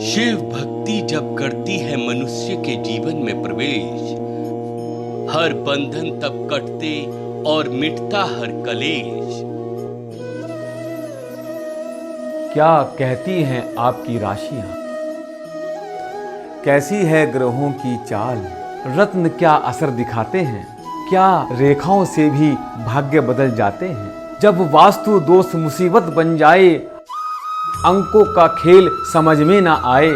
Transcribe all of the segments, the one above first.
शिव भक्ति जब करती है मनुष्य के जीवन में प्रवेश, हर बंधन तब कटते और मिटता हर कलेश। क्या कहती हैं आपकी राशियां, कैसी है ग्रहों की चाल, रत्न क्या असर दिखाते हैं, क्या रेखाओं से भी भाग्य बदल जाते हैं। जब वास्तु दोष मुसीबत बन जाए, अंकों का खेल समझ में ना आए,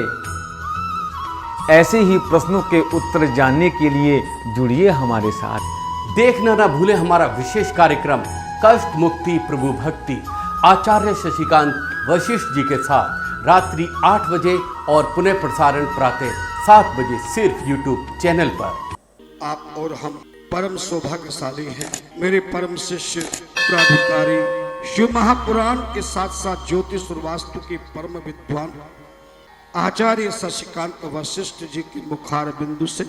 ऐसे ही प्रश्नों के उत्तर जानने के लिए जुड़िए हमारे साथ। देखना ना भूले हमारा विशेष कार्यक्रम कष्ट मुक्ति प्रभु भक्ति आचार्य शशिकांत वशिष्ठ जी के साथ रात्रि 8 बजे और पुनः प्रसारण प्रातः 7 बजे सिर्फ YouTube चैनल पर। आप और हम परम सौभाग्यशाली हैं। मेरे परम शिष्य प्राधिकारी शिव महापुराण के साथ साथ ज्योतिष और वास्तु के परम विद्वान आचार्य शशिकांत वशिष्ठ जी के मुखार बिंदु से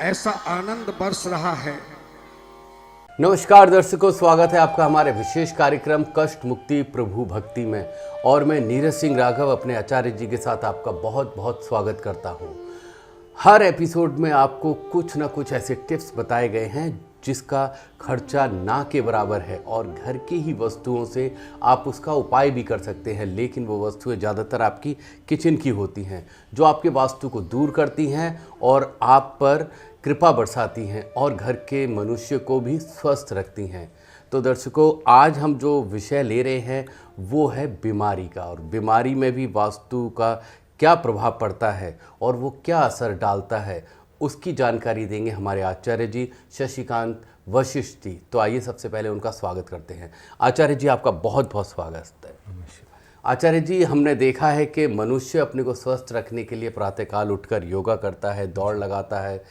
ऐसा आनंद बरस रहा है। नमस्कार दर्शकों, स्वागत है आपका हमारे विशेष कार्यक्रम कष्ट मुक्ति प्रभु भक्ति में। और मैं नीरज सिंह राघव अपने आचार्य जी के साथ आपका बहुत बहुत स्वागत करता हूं। हर एपिसोड में आपको कुछ ना कुछ ऐसे टिप्स बताए गए हैं जिसका खर्चा ना के बराबर है और घर की ही वस्तुओं से आप उसका उपाय भी कर सकते हैं। लेकिन वो वस्तुएं ज़्यादातर आपकी किचन की होती हैं जो आपके वास्तु को दूर करती हैं और आप पर कृपा बरसाती हैं और घर के मनुष्य को भी स्वस्थ रखती हैं। तो दर्शकों, आज हम जो विषय ले रहे हैं वो है बीमारी का, और बीमारी में भी वास्तु का क्या प्रभाव पड़ता है और वो क्या असर डालता है, उसकी जानकारी देंगे हमारे आचार्य जी शशिकांत वशिष्ठ जी। तो आइए सबसे पहले उनका स्वागत करते हैं। आचार्य जी, आपका बहुत बहुत स्वागत है। आचार्य जी, हमने देखा है कि मनुष्य अपने को स्वस्थ रखने के लिए प्रातःकाल उठकर योगा करता है, दौड़ लगाता है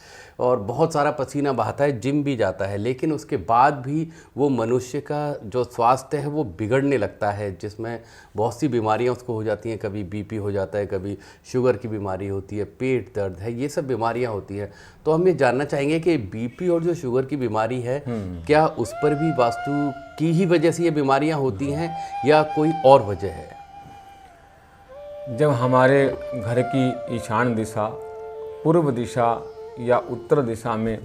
और बहुत सारा पसीना बहाता है, जिम भी जाता है, लेकिन उसके बाद भी वो मनुष्य का जो स्वास्थ्य है वो बिगड़ने लगता है, जिसमें बहुत सी बीमारियां उसको हो जाती हैं। कभी बीपी हो जाता है, कभी शुगर की बीमारी होती है, पेट दर्द है, ये सब बीमारियां होती हैं। तो हम ये जानना चाहेंगे कि बीपी और जो शुगर की बीमारी है, क्या उस पर भी वास्तु की ही वजह से ये बीमारियाँ होती हैं या कोई और वजह है? जब हमारे घर की ईशान दिशा, पूर्व दिशा या उत्तर दिशा में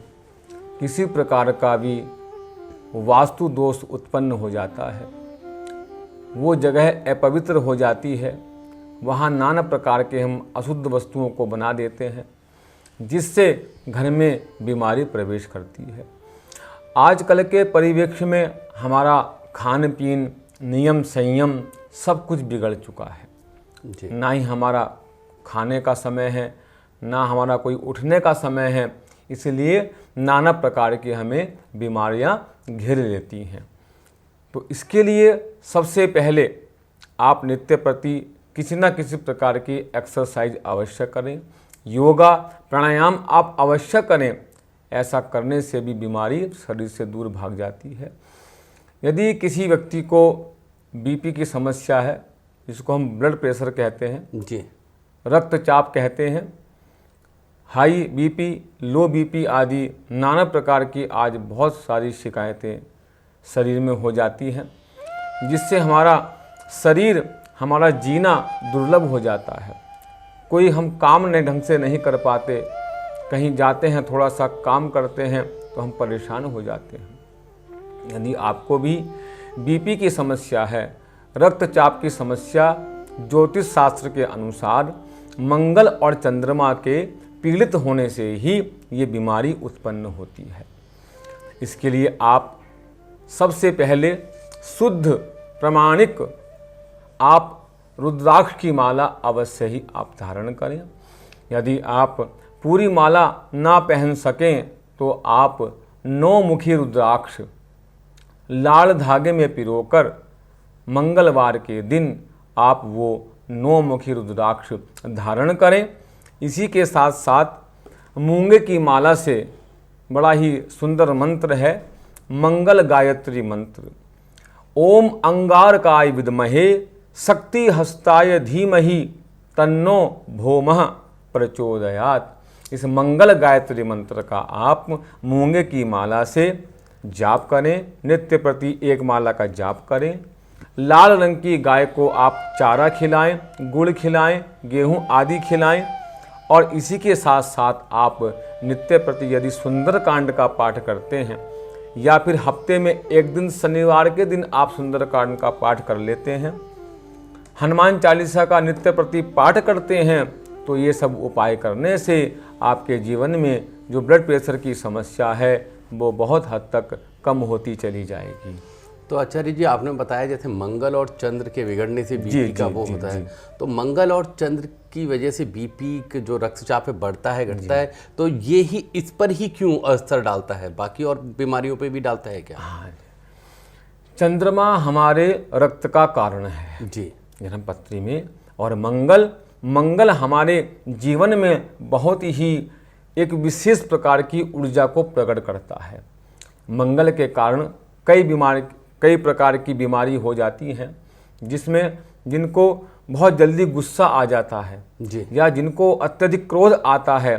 किसी प्रकार का भी वास्तु दोष उत्पन्न हो जाता है, वो जगह अपवित्र हो जाती है, वहाँ नाना प्रकार के हम अशुद्ध वस्तुओं को बना देते हैं जिससे घर में बीमारी प्रवेश करती है। आजकल के परिवेश में हमारा खान पीन, नियम संयम सब कुछ बिगड़ चुका है। ना ही हमारा खाने का समय है, ना हमारा कोई उठने का समय है, इसलिए नाना प्रकार की हमें बीमारियां घेर लेती हैं। तो इसके लिए सबसे पहले आप नित्य प्रति किसी न किसी प्रकार की एक्सरसाइज अवश्य करें, योगा प्राणायाम आप अवश्य करें। ऐसा करने से भी बीमारी शरीर से दूर भाग जाती है। यदि किसी व्यक्ति को बीपी की समस्या है, जिसको हम ब्लड प्रेशर कहते हैं जी, रक्तचाप कहते हैं, हाई बीपी, लो बीपी आदि नाना प्रकार की आज बहुत सारी शिकायतें शरीर में हो जाती हैं, जिससे हमारा शरीर, हमारा जीना दुर्लभ हो जाता है। कोई हम काम ने ढंग से नहीं कर पाते, कहीं जाते हैं, थोड़ा सा काम करते हैं तो हम परेशान हो जाते हैं। यदि आपको भी बीपी की समस्या है, रक्तचाप की समस्या, ज्योतिष शास्त्र के अनुसार मंगल और चंद्रमा के पीड़ित होने से ही ये बीमारी उत्पन्न होती है। इसके लिए आप सबसे पहले शुद्ध प्रमाणिक आप रुद्राक्ष की माला अवश्य ही आप धारण करें। यदि आप पूरी माला ना पहन सकें तो आप 9 मुखी रुद्राक्ष लाल धागे में पिरोकर मंगलवार के दिन आप वो 9 मुखी रुद्राक्ष धारण करें। इसी के साथ साथ मूंगे की माला से बड़ा ही सुंदर मंत्र है, मंगल गायत्री मंत्र। ओम अंगारकाय विद्महे शक्ति हस्ताय धीमहि तन्नो भौमः प्रचोदयात्। इस मंगल गायत्री मंत्र का आप मूंगे की माला से जाप करें, नित्य प्रति 1 माला का जाप करें। लाल रंग की गाय को आप चारा खिलाएं, गुड़ खिलाएं, गेहूं आदि खिलाएं और इसी के साथ साथ आप नित्य प्रति यदि सुंदरकांड का पाठ करते हैं या फिर हफ्ते में एक दिन शनिवार के दिन आप सुंदरकांड का पाठ कर लेते हैं, हनुमान चालीसा का नित्य प्रति पाठ करते हैं, तो ये सब उपाय करने से आपके जीवन में जो ब्लड प्रेशर की समस्या है वो बहुत हद तक कम होती चली जाएगी। तो आचार्य जी, आपने बताया जैसे मंगल और चंद्र के बिगड़ने से बीपी का वो होता है, तो मंगल और चंद्र की वजह से बीपी का जो रक्तचाप है बढ़ता है घटता है, तो ये ही इस पर ही क्यों असर डालता है, बाकी और बीमारियों पे भी डालता है क्या? चंद्रमा हमारे रक्त का कारण है जी जन्म पत्री में, और मंगल हमारे जीवन में बहुत ही एक विशेष प्रकार की ऊर्जा को प्रकट करता है। मंगल के कारण कई प्रकार की बीमारी हो जाती हैं, जिसमें जिनको बहुत जल्दी गुस्सा आ जाता है जी, या जिनको अत्यधिक क्रोध आता है,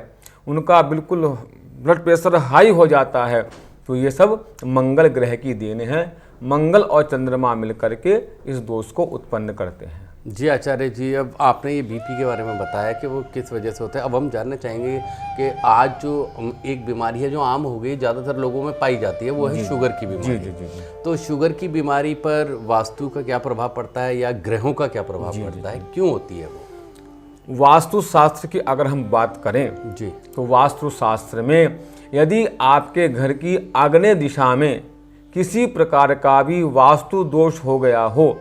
उनका बिल्कुल ब्लड प्रेशर हाई हो जाता है, तो ये सब मंगल ग्रह की देन है। मंगल और चंद्रमा मिलकर के इस दोष को उत्पन्न करते हैं। जी आचार्य जी, अब आपने ये बीपी के बारे में बताया कि वो किस वजह से होता है। अब हम जानना चाहेंगे कि आज जो एक बीमारी है जो आम हो गई, ज़्यादातर लोगों में पाई जाती है, वो है शुगर की बीमारी। जी। तो शुगर की बीमारी पर वास्तु का क्या प्रभाव पड़ता है या ग्रहों का क्या प्रभाव पड़ता है, क्यों होती है वो? वास्तु शास्त्र की अगर हम बात करें जी, तो वास्तु शास्त्र में यदि आपके घर की आग्नेय दिशा में किसी प्रकार का भी वास्तु दोष हो गया हो,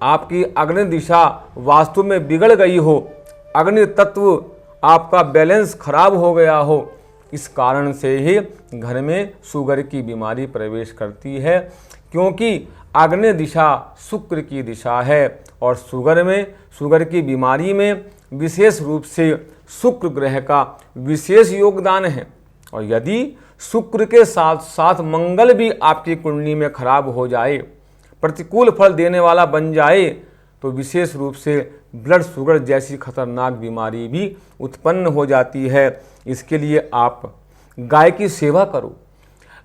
आपकी अग्नि दिशा वास्तु में बिगड़ गई हो, अग्नि तत्व आपका बैलेंस खराब हो गया हो, इस कारण से ही घर में शुगर की बीमारी प्रवेश करती है, क्योंकि अग्नि दिशा शुक्र की दिशा है और शुगर की बीमारी में विशेष रूप से शुक्र ग्रह का विशेष योगदान है। और यदि शुक्र के साथ साथ मंगल भी आपकी कुंडली में खराब हो जाए, प्रतिकूल फल देने वाला बन जाए, तो विशेष रूप से ब्लड शुगर जैसी खतरनाक बीमारी भी उत्पन्न हो जाती है। इसके लिए आप गाय की सेवा करो।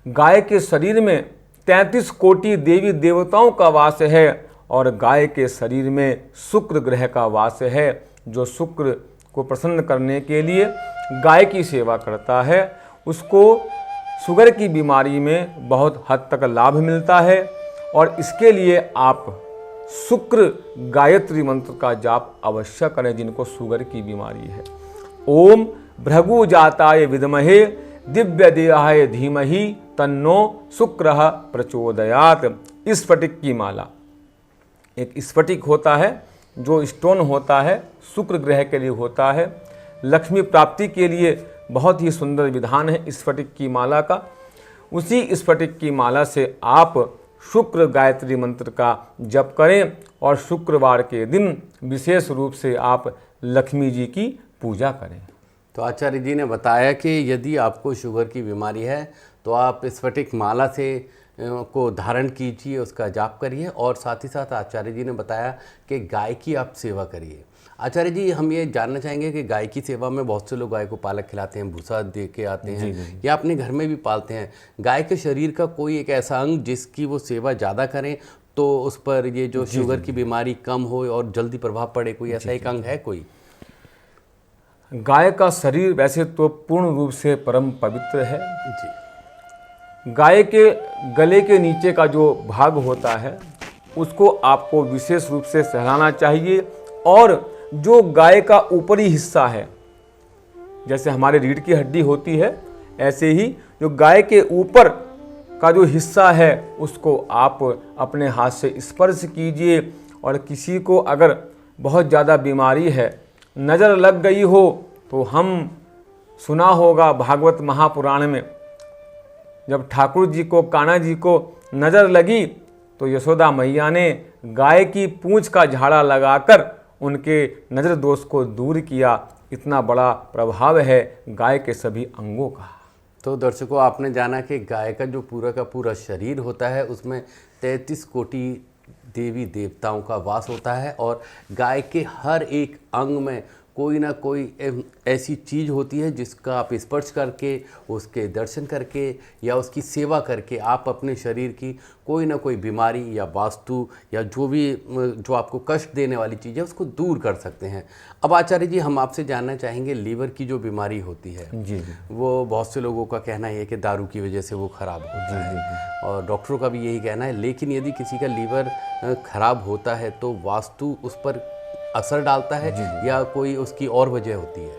गाय के शरीर में 33 कोटि देवी देवताओं का वास है और गाय के शरीर में शुक्र ग्रह का वास है, जो शुक्र को प्रसन्न करने के लिए गाय की सेवा करता है, उसको शुगर की बीमारी में बहुत हद तक लाभ मिलता है। और इसके लिए आप शुक्र गायत्री मंत्र का जाप अवश्य करें जिनको शुगर की बीमारी है। ओम भृगु जाताय विद्महे दिव्य देहाय धीमहि तन्नो शुक्रः प्रचोदयात। स्फटिक की माला, एक स्फटिक होता है जो स्टोन होता है, शुक्र ग्रह के लिए होता है, लक्ष्मी प्राप्ति के लिए बहुत ही सुंदर विधान है स्फटिक की माला का। उसी स्फटिक की माला से आप शुक्र गायत्री मंत्र का जप करें और शुक्रवार के दिन विशेष रूप से आप लक्ष्मी जी की पूजा करें। तो आचार्य जी ने बताया कि यदि आपको शुगर की बीमारी है तो आप स्फटिक माला से को धारण कीजिए, उसका जाप करिए, और साथ ही साथ आचार्य जी ने बताया कि गाय की आप सेवा करिए। आचार्य जी, हम ये जानना चाहेंगे कि गाय की सेवा में बहुत से लोग गाय को पालक खिलाते हैं, भूसा दे के आते हैं, या अपने घर में भी पालते हैं। गाय के शरीर का कोई एक ऐसा अंग जिसकी वो सेवा ज़्यादा करें तो उस पर ये जो शुगर की बीमारी कम हो और जल्दी प्रभाव पड़े, कोई ऐसा एक अंग है कोई? गाय का शरीर वैसे तो पूर्ण रूप से परम पवित्र है जी। गाय के गले के नीचे का जो भाग होता है उसको आपको विशेष रूप से सहलाना चाहिए, और जो गाय का ऊपरी हिस्सा है, जैसे हमारे रीढ़ की हड्डी होती है, ऐसे ही जो गाय के ऊपर का जो हिस्सा है उसको आप अपने हाथ से स्पर्श कीजिए। और किसी को अगर बहुत ज़्यादा बीमारी है, नज़र लग गई हो, तो हम सुना होगा भागवत महापुराण में, जब ठाकुर जी को, कान्हा जी को नज़र लगी तो यशोदा मैया ने गाय की पूंछ का झाड़ा लगाकर उनके नज़र दोष को दूर किया। इतना बड़ा प्रभाव है गाय के सभी अंगों का। तो दर्शकों, आपने जाना कि गाय का जो पूरा का पूरा शरीर होता है उसमें 33 कोटि देवी देवताओं का वास होता है और गाय के हर एक अंग में कोई ना कोई ऐसी चीज़ होती है जिसका आप स्पर्श करके, उसके दर्शन करके या उसकी सेवा करके आप अपने शरीर की कोई ना कोई बीमारी या वास्तु या जो आपको कष्ट देने वाली चीज़ है उसको दूर कर सकते हैं। अब आचार्य जी, हम आपसे जानना चाहेंगे, लीवर की जो बीमारी होती है जी वो बहुत से लोगों का कहना है कि दारू की वजह से वो ख़राब होता है और डॉक्टरों का भी यही कहना है। लेकिन यदि किसी का लीवर ख़राब होता है तो वास्तु उस पर असर डालता है या कोई उसकी और वजह होती है?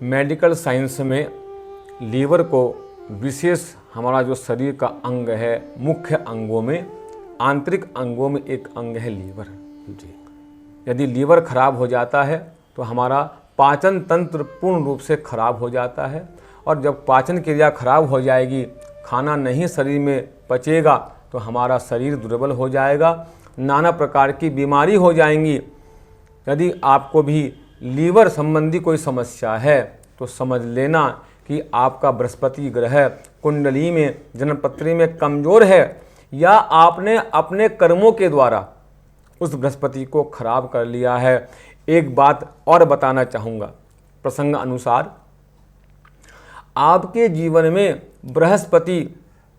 मेडिकल साइंस में लीवर को विशेष, हमारा जो शरीर का अंग है, मुख्य अंगों में, आंतरिक अंगों में एक अंग है लीवर जी। यदि लीवर खराब हो जाता है तो हमारा पाचन तंत्र पूर्ण रूप से खराब हो जाता है और जब पाचन क्रिया खराब हो जाएगी, खाना नहीं शरीर में पचेगा तो हमारा शरीर दुर्बल हो जाएगा, नाना प्रकार की बीमारी हो जाएंगी। यदि आपको भी लीवर संबंधी कोई समस्या है तो समझ लेना कि आपका बृहस्पति ग्रह कुंडली में, जन्मपत्री में कमज़ोर है या आपने अपने कर्मों के द्वारा उस बृहस्पति को खराब कर लिया है। एक बात और बताना चाहूँगा प्रसंग अनुसार, आपके जीवन में बृहस्पति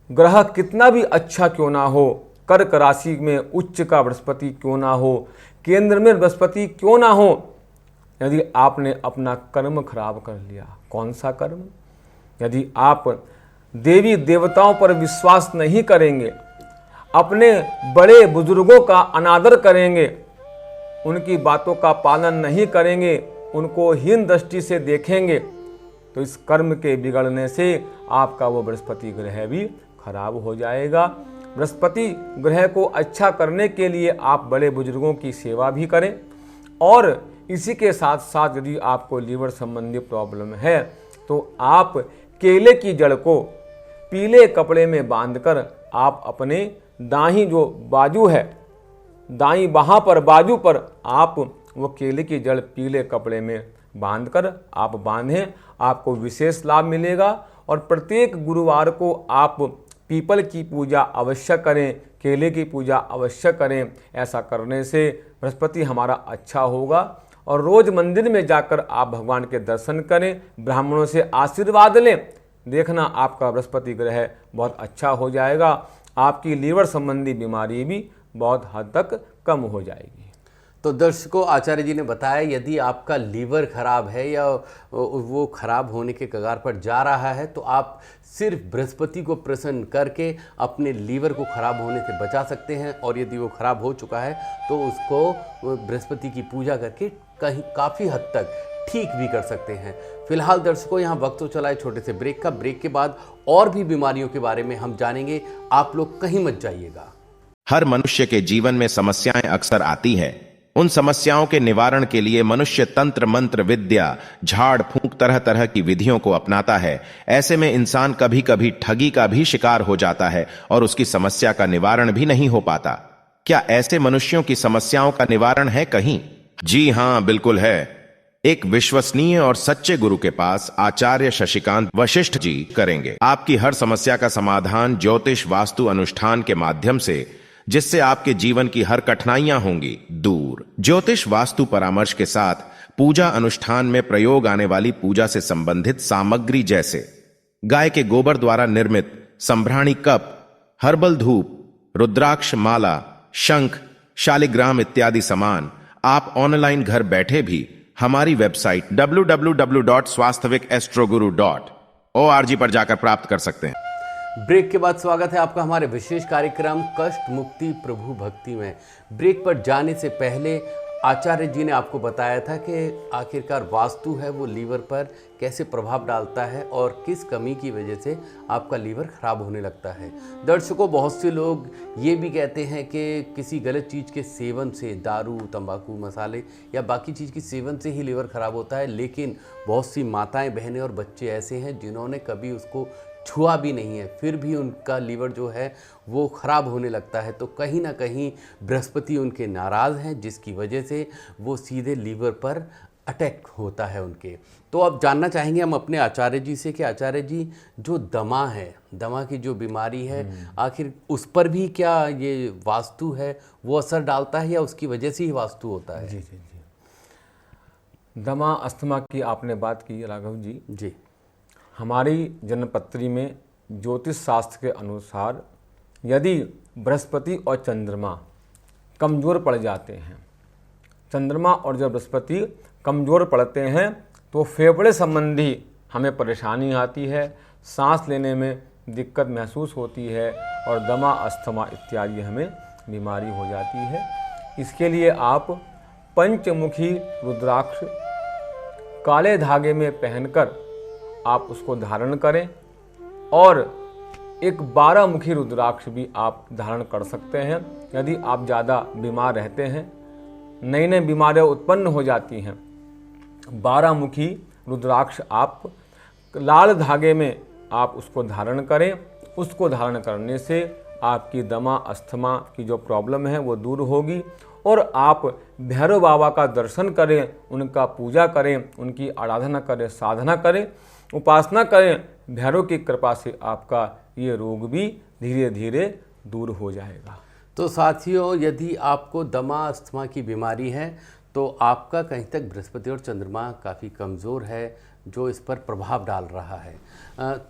ग्रह कितना भी अच्छा क्यों ना हो, कर्क राशि में उच्च का बृहस्पति क्यों ना हो, केंद्र में बृहस्पति क्यों ना हो, यदि आपने अपना कर्म खराब कर लिया, कौन सा कर्म? यदि आप देवी देवताओं पर विश्वास नहीं करेंगे, अपने बड़े बुजुर्गों का अनादर करेंगे, उनकी बातों का पालन नहीं करेंगे, उनको हीन दृष्टि से देखेंगे, तो इस कर्म के बिगड़ने से आपका वो बृहस्पति ग्रह भी खराब हो जाएगा। बृहस्पति ग्रह को अच्छा करने के लिए आप बड़े बुजुर्गों की सेवा भी करें और इसी के साथ साथ यदि आपको लीवर संबंधी प्रॉब्लम है तो आप केले की जड़ को पीले कपड़े में बांधकर आप अपने दाहिनी जो बाजू है, दाईं बाहाँ पर, बाजू पर आप वो केले की जड़ पीले कपड़े में बांधकर आप बांधें, आपको विशेष लाभ मिलेगा। और प्रत्येक गुरुवार को आप पीपल की पूजा अवश्य करें, केले की पूजा अवश्य करें। ऐसा करने से बृहस्पति हमारा अच्छा होगा। और रोज मंदिर में जाकर आप भगवान के दर्शन करें, ब्राह्मणों से आशीर्वाद लें, देखना आपका बृहस्पति ग्रह बहुत अच्छा हो जाएगा। आपकी लीवर संबंधी बीमारी भी बहुत हद तक कम हो जाएगी। तो दर्शकों, आचार्य जी ने बताया यदि आपका लीवर खराब है या वो खराब होने के कगार पर जा रहा है तो आप सिर्फ बृहस्पति को प्रसन्न करके अपने लीवर को खराब होने से बचा सकते हैं। और यदि वो खराब हो चुका है तो उसको बृहस्पति की पूजा करके कहीं काफ़ी हद तक ठीक भी कर सकते हैं। फिलहाल दर्शकों, यहाँ वक्त तो चला है छोटे से ब्रेक का। ब्रेक के बाद और भी बीमारियों के बारे में हम जानेंगे, आप लोग कहीं मत जाइएगा। हर मनुष्य के जीवन में समस्याएं अक्सर आती हैं। उन समस्याओं के निवारण के लिए मनुष्य तंत्र मंत्र विद्या, झाड़ फूंक तरह तरह की विधियों को अपनाता है। ऐसे में इंसान कभी कभी ठगी का भी शिकार हो जाता है और उसकी समस्या का निवारण भी नहीं हो पाता। क्या ऐसे मनुष्यों की समस्याओं का निवारण है कहीं? जी हां, बिल्कुल है। एक विश्वसनीय और सच्चे गुरु के पास आचार्य शशिकांत वशिष्ठ जी करेंगे आपकी हर समस्या का समाधान ज्योतिष वास्तु अनुष्ठान के माध्यम से, जिससे आपके जीवन की हर कठिनाइयां होंगी दूर। ज्योतिष वास्तु परामर्श के साथ पूजा अनुष्ठान में प्रयोग आने वाली पूजा से संबंधित सामग्री जैसे गाय के गोबर द्वारा निर्मित संभ्राणी कप, हर्बल धूप, रुद्राक्ष माला, शंख, शालिग्राम इत्यादि सामान आप ऑनलाइन घर बैठे भी हमारी वेबसाइट www.swasthavikAstroguru.org पर जाकर प्राप्त कर सकते हैं। ब्रेक के बाद स्वागत है आपका हमारे विशेष कार्यक्रम कष्ट मुक्ति प्रभु भक्ति में। ब्रेक पर जाने से पहले आचार्य जी ने आपको बताया था कि आखिरकार वास्तु है वो लीवर पर कैसे प्रभाव डालता है और किस कमी की वजह से आपका लीवर खराब होने लगता है। दर्शकों, बहुत से लोग ये भी कहते हैं कि किसी गलत चीज़ के सेवन से, दारू, तंबाकू, मसाले या बाकी चीज़ की सेवन से ही लीवर खराब होता है। लेकिन बहुत सी माताएं, बहनें और बच्चे ऐसे हैं जिन्होंने कभी उसको छुआ भी नहीं है, फिर भी उनका लीवर जो है वो ख़राब होने लगता है। तो कहीं ना कहीं बृहस्पति उनके नाराज़ हैं, जिसकी वजह से वो सीधे लीवर पर अटैक होता है उनके। तो अब जानना चाहेंगे हम अपने आचार्य जी से कि आचार्य जी, जो दमा है, दमा की जो बीमारी है, आखिर उस पर भी क्या ये वास्तु है वो असर डालता है या उसकी वजह से ही वास्तु होता है? जी। दमा अस्थमा की आपने बात की राघव जी। जी। हमारी जन्मपत्री में ज्योतिष शास्त्र के अनुसार यदि बृहस्पति और चंद्रमा कमज़ोर पड़ जाते हैं, चंद्रमा और जब बृहस्पति कमज़ोर पड़ते हैं तो फेफड़े संबंधी हमें परेशानी आती है, सांस लेने में दिक्कत महसूस होती है और दमा अस्थमा इत्यादि हमें बीमारी हो जाती है। इसके लिए आप पंचमुखी रुद्राक्ष काले धागे में पहनकर आप उसको धारण करें और एक 12 मुखी रुद्राक्ष भी आप धारण कर सकते हैं। यदि आप ज़्यादा बीमार रहते हैं, नई नई बीमारियाँ उत्पन्न हो जाती हैं, 12 मुखी रुद्राक्ष आप लाल धागे में आप उसको धारण करें। उसको धारण करने से आपकी दमा अस्थमा की जो प्रॉब्लम है वो दूर होगी और आप भैरव बाबा का दर्शन करें, उनका पूजा करें, उनकी आराधना करें, साधना करें, उपासना करें। भैरव की कृपा से आपका ये रोग भी धीरे धीरे दूर हो जाएगा। तो साथियों, यदि आपको दमा अस्थमा की बीमारी है तो आपका कहीं तक बृहस्पति और चंद्रमा काफ़ी कमज़ोर है, जो इस पर प्रभाव डाल रहा है।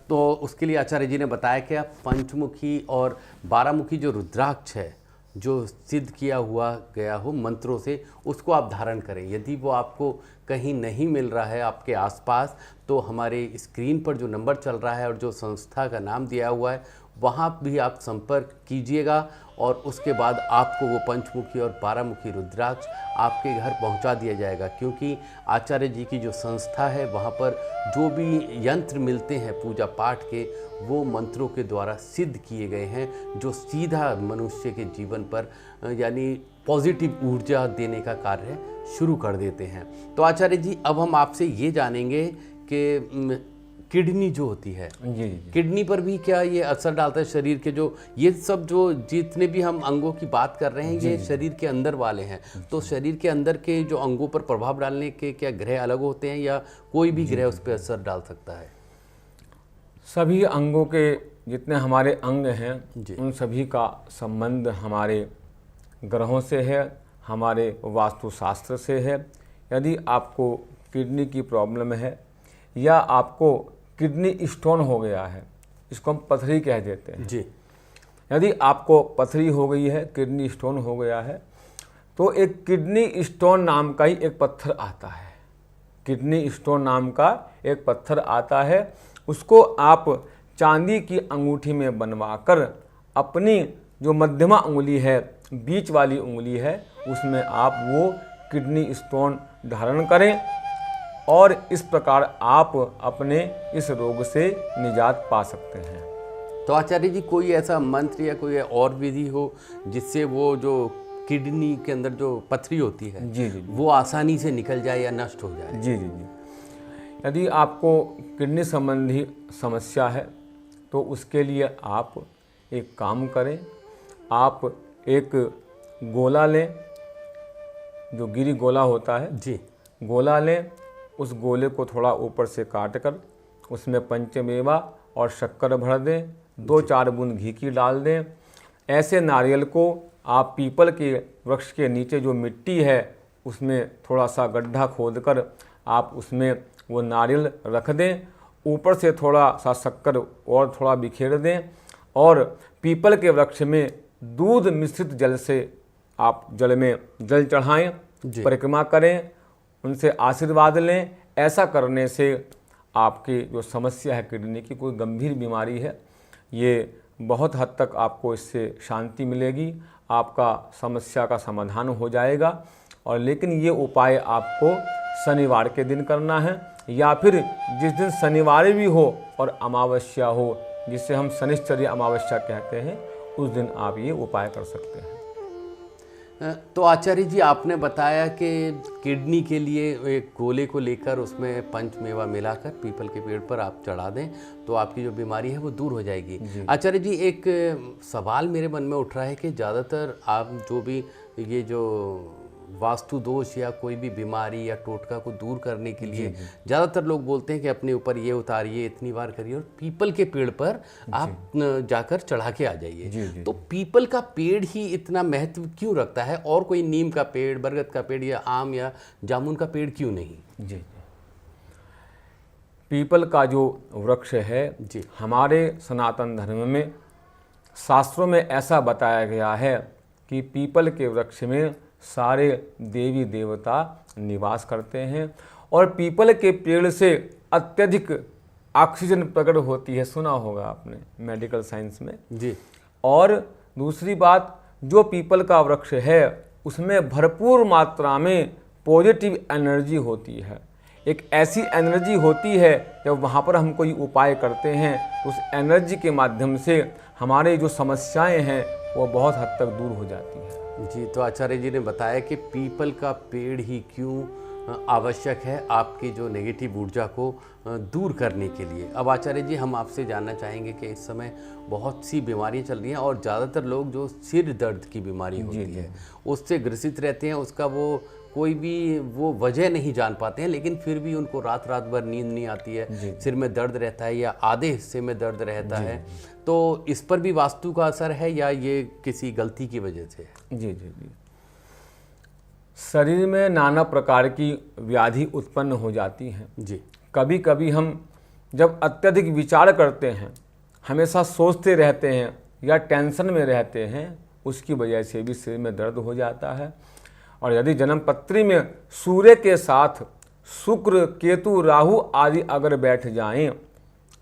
तो उसके लिए आचार्य जी ने बताया कि आप पंचमुखी और 12 मुखी जो रुद्राक्ष है, जो सिद्ध किया हुआ गया हो मंत्रों से, उसको आप धारण करें। यदि वो आपको कहीं नहीं मिल रहा है आपके आसपास, तो हमारे स्क्रीन पर जो नंबर चल रहा है और जो संस्था का नाम दिया हुआ है, वहाँ भी आप संपर्क कीजिएगा और उसके बाद आपको वो पंचमुखी और 12 मुखी रुद्राक्ष आपके घर पहुंचा दिया जाएगा। क्योंकि आचार्य जी की जो संस्था है, वहाँ पर जो भी यंत्र मिलते हैं पूजा पाठ के, वो मंत्रों के द्वारा सिद्ध किए गए हैं, जो सीधा मनुष्य के जीवन पर यानी पॉजिटिव ऊर्जा देने का कार्य शुरू कर देते हैं। तो आचार्य जी, अब हम आपसे ये जानेंगे कि किडनी जो होती है, जी। किडनी पर भी क्या ये असर डालता है? शरीर के जो ये सब जो जितने भी हम अंगों की बात कर रहे हैं, ये शरीर के अंदर वाले हैं। तो शरीर के अंदर के जो अंगों पर प्रभाव डालने के क्या ग्रह अलग होते हैं या कोई भी ग्रह उस पर असर डाल सकता है? सभी अंगों के जितने हमारे अंग हैं, उन सभी का संबंध हमारे ग्रहों से है, हमारे वास्तुशास्त्र से है। यदि आपको किडनी की प्रॉब्लम है या आपको किडनी स्टोन हो गया है, इसको हम पथरी कह देते हैं जी। यदि आपको पथरी हो गई है, किडनी स्टोन हो गया है, तो एक किडनी स्टोन नाम का ही एक पत्थर आता है। किडनी स्टोन नाम का एक पत्थर आता है, उसको आप चांदी की अंगूठी में बनवाकर अपनी जो मध्यमा उंगली है, बीच वाली उंगली है, उसमें आप वो किडनी स्टोन धारण करें और इस प्रकार आप अपने इस रोग से निजात पा सकते हैं। तो आचार्य जी, कोई ऐसा मंत्र या कोई और विधि हो जिससे वो जो किडनी के अंदर जो पथरी होती है, जी, वो आसानी से निकल जाए या नष्ट हो जाए? जी। यदि आपको किडनी संबंधी समस्या है तो उसके लिए आप एक काम करें, आप एक गोला लें, जो गिरी गोला होता है जी, गोला लें। उस गोले को थोड़ा ऊपर से काट कर उसमें पंचमेवा और शक्कर भर दें, 2-4 बूंद घी की डाल दें। ऐसे नारियल को आप पीपल के वृक्ष के नीचे जो मिट्टी है उसमें थोड़ा सा गड्ढा खोदकर आप उसमें वो नारियल रख दें, ऊपर से थोड़ा सा शक्कर और थोड़ा बिखेर दें और पीपल के वृक्ष में दूध मिश्रित जल से आप जल में जल चढ़ाएं, परिक्रमा करें, उनसे आशीर्वाद लें। ऐसा करने से आपकी जो समस्या है किडनी की, कोई गंभीर बीमारी है, ये बहुत हद तक आपको इससे शांति मिलेगी, आपका समस्या का समाधान हो जाएगा। और लेकिन ये उपाय आपको शनिवार के दिन करना है या फिर जिस दिन शनिवार भी हो और अमावस्या हो, जिसे हम शनिश्चर्य अमावस्या कहते हैं, उस दिन आप ये उपाय कर सकते हैं। तो आचार्य जी, आपने बताया कि किडनी के लिए एक गोले को लेकर उसमें पंचमेवा मिलाकर पीपल के पेड़ पर आप चढ़ा दें तो आपकी जो बीमारी है वो दूर हो जाएगी। आचार्य जी, एक सवाल मेरे मन में उठ रहा है कि ज़्यादातर आप जो भी ये जो वास्तु दोष या कोई भी बीमारी या टोटका को दूर करने के लिए ज़्यादातर लोग बोलते हैं कि अपने ऊपर ये उतारिए, इतनी बार करिए और पीपल के पेड़ पर आप जाकर चढ़ा के आ जाइए। तो पीपल का पेड़ ही इतना महत्व क्यों रखता है और कोई नीम का पेड़, बरगद का पेड़ या आम या जामुन का पेड़ क्यों नहीं? जी, पीपल का जो वृक्ष है जी, हमारे सनातन धर्म में शास्त्रों में ऐसा बताया गया है कि पीपल के वृक्ष में सारे देवी देवता निवास करते हैं और पीपल के पेड़ से अत्यधिक ऑक्सीजन प्रकट होती है, सुना होगा आपने मेडिकल साइंस में जी। और दूसरी बात, जो पीपल का वृक्ष है उसमें भरपूर मात्रा में पॉजिटिव एनर्जी होती है। एक ऐसी एनर्जी होती है जब वहाँ पर हम कोई उपाय करते हैं तो उस एनर्जी के माध्यम से हमारे जो समस्याएं हैं वो बहुत हद तक दूर हो जाती है। जी, तो आचार्य जी ने बताया कि पीपल का पेड़ ही क्यों आवश्यक है आपकी जो नेगेटिव ऊर्जा को दूर करने के लिए। अब आचार्य जी हम आपसे जानना चाहेंगे कि इस समय बहुत सी बीमारियां चल रही हैं और ज़्यादातर लोग जो सिर दर्द की बीमारी होती है उससे ग्रसित रहते हैं, उसका वो कोई भी वो वजह नहीं जान पाते हैं, लेकिन फिर भी उनको रात रात भर नींद नहीं आती है, सिर में दर्द रहता है या आधे हिस्से में दर्द रहता है। तो इस पर भी वास्तु का असर है या ये किसी गलती की वजह से है? जी जी जी, शरीर में नाना प्रकार की व्याधि उत्पन्न हो जाती हैं। जी, कभी कभी हम जब अत्यधिक विचार करते हैं, हमेशा सोचते रहते हैं या टेंशन में रहते हैं, उसकी वजह से भी सिर में दर्द हो जाता है। और यदि जन्म पत्री में सूर्य के साथ शुक्र, केतु, राहु आदि अगर बैठ जाएं,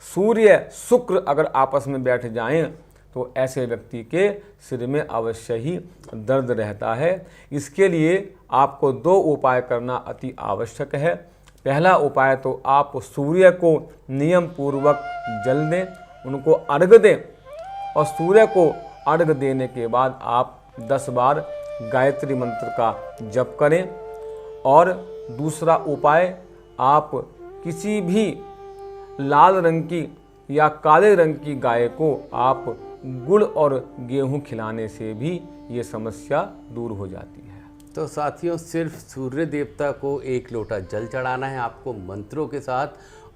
सूर्य शुक्र अगर आपस में बैठ जाएं, तो ऐसे व्यक्ति के सिर में अवश्य ही दर्द रहता है। इसके लिए आपको 2 उपाय करना अति आवश्यक है। पहला उपाय तो आप सूर्य को नियम पूर्वक जल दें, उनको अर्घ दें और सूर्य को अर्घ देने के बाद आप 10 बार गायत्री मंत्र का जप करें। और दूसरा उपाय, आप किसी भी लाल रंग की या काले रंग की गाय को आप गुड़ और गेहूं खिलाने से भी ये समस्या दूर हो जाती है। तो साथियों, सिर्फ सूर्य देवता को 1 लोटा जल चढ़ाना है आपको मंत्रों के साथ,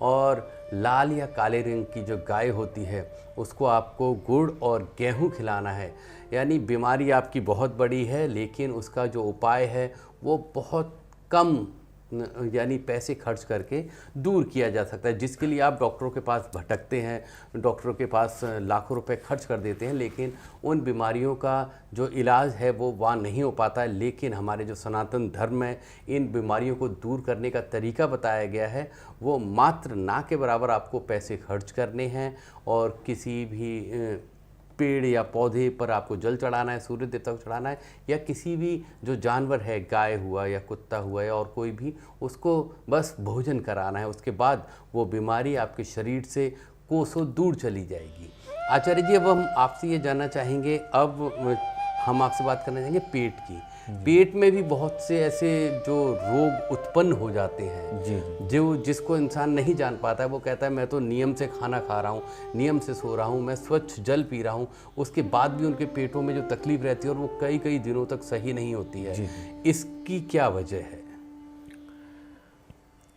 और लाल या काले रंग की जो गाय होती है उसको आपको गुड़ और गेहूं खिलाना है। यानी बीमारी आपकी बहुत बड़ी है, लेकिन उसका जो उपाय है वो बहुत कम यानी पैसे खर्च करके दूर किया जा सकता है, जिसके लिए आप डॉक्टरों के पास भटकते हैं, डॉक्टरों के पास लाखों रुपए खर्च कर देते हैं, लेकिन उन बीमारियों का जो इलाज है वो वहाँ नहीं हो पाता है। लेकिन हमारे जो सनातन धर्म में इन बीमारियों को दूर करने का तरीका बताया गया है, वो मात्र ना के बराबर आपको पैसे खर्च करने हैं और किसी भी पेड़ या पौधे पर आपको जल चढ़ाना है, सूर्य देवता को चढ़ाना है, या किसी भी जो जानवर है, गाय हुआ या कुत्ता हुआ या और कोई भी, उसको बस भोजन कराना है। उसके बाद वो बीमारी आपके शरीर से कोसों दूर चली जाएगी। आचार्य जी, अब हम आपसे ये जानना चाहेंगे, अब हम आपसे बात करना चाहेंगे पेट की। पेट में भी बहुत से ऐसे जो रोग उत्पन्न हो जाते हैं जो जिसको इंसान नहीं जान पाता है। वो कहता है मैं तो नियम से खाना खा रहा हूँ, नियम से सो रहा हूँ, मैं स्वच्छ जल पी रहा हूँ, उसके बाद भी उनके पेटों में जो तकलीफ रहती है और वो कई कई दिनों तक सही नहीं होती है। इसकी क्या वजह है?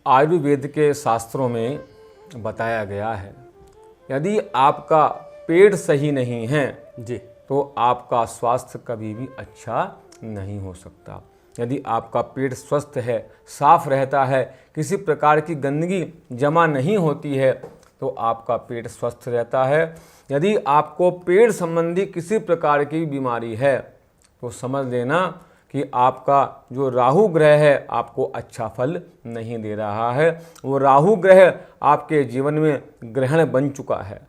आयुर्वेद के शास्त्रों में बताया गया है, यदि आपका पेट सही नहीं है जी तो आपका स्वास्थ्य कभी भी अच्छा नहीं हो सकता। यदि आपका पेट स्वस्थ है, साफ रहता है, किसी प्रकार की गंदगी जमा नहीं होती है, तो आपका पेट स्वस्थ रहता है। यदि आपको पेट संबंधी किसी प्रकार की बीमारी है तो समझ लेना कि आपका जो राहु ग्रह है आपको अच्छा फल नहीं दे रहा है। वो राहु ग्रह आपके जीवन में ग्रहण बन चुका है।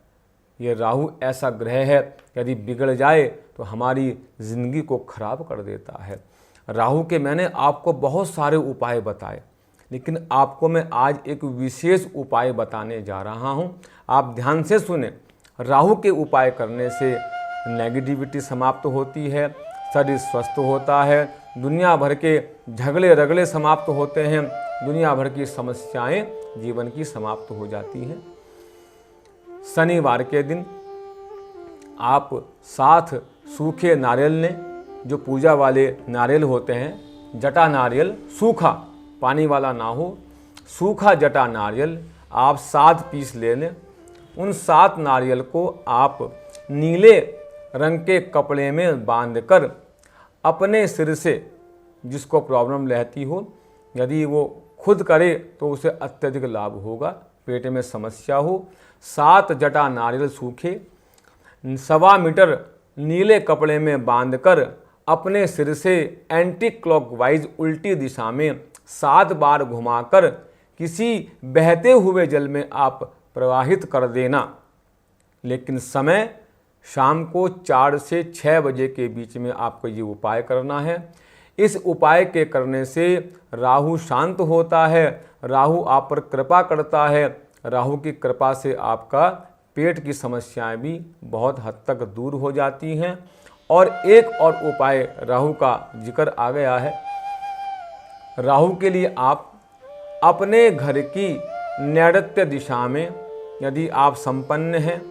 ये राहु ऐसा ग्रह है, यदि बिगड़ जाए तो हमारी ज़िंदगी को खराब कर देता है। राहु के मैंने आपको बहुत सारे उपाय बताए, लेकिन आपको मैं आज एक विशेष उपाय बताने जा रहा हूँ। आप ध्यान से सुने। राहु के उपाय करने से नेगेटिविटी समाप्त होती है, शरीर स्वस्थ होता है, दुनिया भर के झगड़े रगड़े समाप्त होते हैं, दुनिया भर की समस्याएं जीवन की समाप्त हो जाती हैं। शनिवार के दिन आप 7 सूखे नारियल लें, जो पूजा वाले नारियल होते हैं, जटा नारियल, सूखा, पानी वाला ना हो, सूखा जटा नारियल आप 7 पीस ले लें। उन 7 नारियल को आप नीले रंग के कपड़े में बांधकर अपने सिर से, जिसको प्रॉब्लम रहती हो, यदि वो खुद करे तो उसे अत्यधिक लाभ होगा। पेट में समस्या हो, 7 जटा नारियल सूखे 1.25 मीटर नीले कपड़े में बांधकर अपने सिर से एंटी क्लॉकवाइज उल्टी दिशा में 7 बार घुमाकर किसी बहते हुए जल में आप प्रवाहित कर देना। लेकिन समय शाम को 4 से 6 बजे के बीच में आपको ये उपाय करना है। इस उपाय के करने से राहु शांत होता है, राहु आप पर कृपा करता है। राहु की कृपा से आपका पेट की समस्याएं भी बहुत हद तक दूर हो जाती हैं। और एक और उपाय राहु का जिक्र आ गया है। राहु के लिए आप अपने घर की नैऋत्य दिशा में यदि आप संपन्न हैं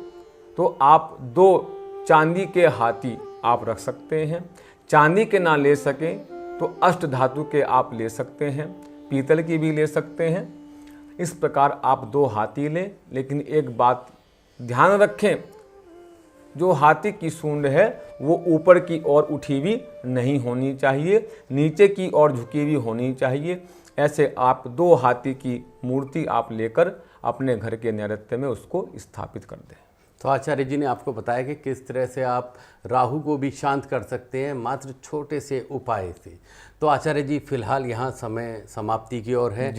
तो आप 2 चांदी के हाथी आप रख सकते हैं। चांदी के ना ले सकें तो अष्ट धातु के आप ले सकते हैं, पीतल की भी ले सकते हैं। इस प्रकार आप 2 हाथी लें। लेकिन एक बात ध्यान रखें, जो हाथी की सूंड है वो ऊपर की ओर उठी हुई नहीं होनी चाहिए, नीचे की ओर झुकी हुई होनी चाहिए। ऐसे आप 2 हाथी की मूर्ति आप लेकर अपने घर के नैऋत्य में उसको स्थापित कर दें। तो आचार्य जी ने आपको बताया कि किस तरह से आप राहु को भी शांत कर सकते हैं मात्र छोटे से उपाय से। तो आचार्य जी फिलहाल यहाँ समय समाप्ति की ओर है।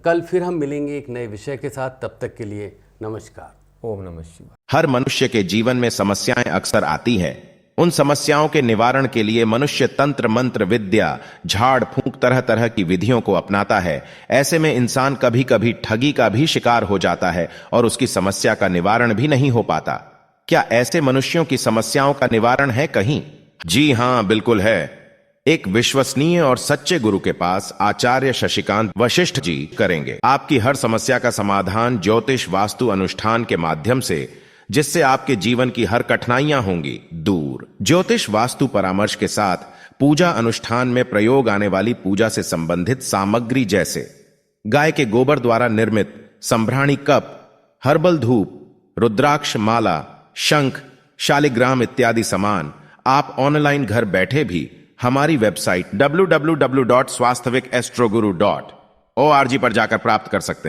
कल फिर हम मिलेंगे एक नए विषय के साथ। तब तक के लिए नमस्कार। ओम नमः शिवाय। हर मनुष्य के जीवन में समस्याएं अक्सर आती हैं। उन समस्याओं के निवारण के लिए मनुष्य तंत्र मंत्र विद्या झाड़ फूंक तरह तरह की विधियों को अपनाता है। ऐसे में इंसान कभी कभी ठगी का भी शिकार हो जाता है और उसकी समस्या का निवारण भी नहीं हो पाता। क्या ऐसे मनुष्यों की समस्याओं का निवारण है कहीं? जी हां, बिल्कुल है। एक विश्वसनीय और सच्चे गुरु के पास आचार्य शशिकांत वशिष्ठ जी करेंगे आपकी हर समस्या का समाधान ज्योतिष वास्तु अनुष्ठान के माध्यम से, जिससे आपके जीवन की हर कठिनाइयां होंगी दूर। ज्योतिष वास्तु परामर्श के साथ पूजा अनुष्ठान में प्रयोग आने वाली पूजा से संबंधित सामग्री जैसे गाय के गोबर द्वारा निर्मित संभ्राणी कप, हर्बल धूप, रुद्राक्ष माला, शंख, शालिग्राम इत्यादि सामान आप ऑनलाइन घर बैठे भी हमारी वेबसाइट www.swasthawikastroguru.org पर जाकर प्राप्त कर सकते हैं।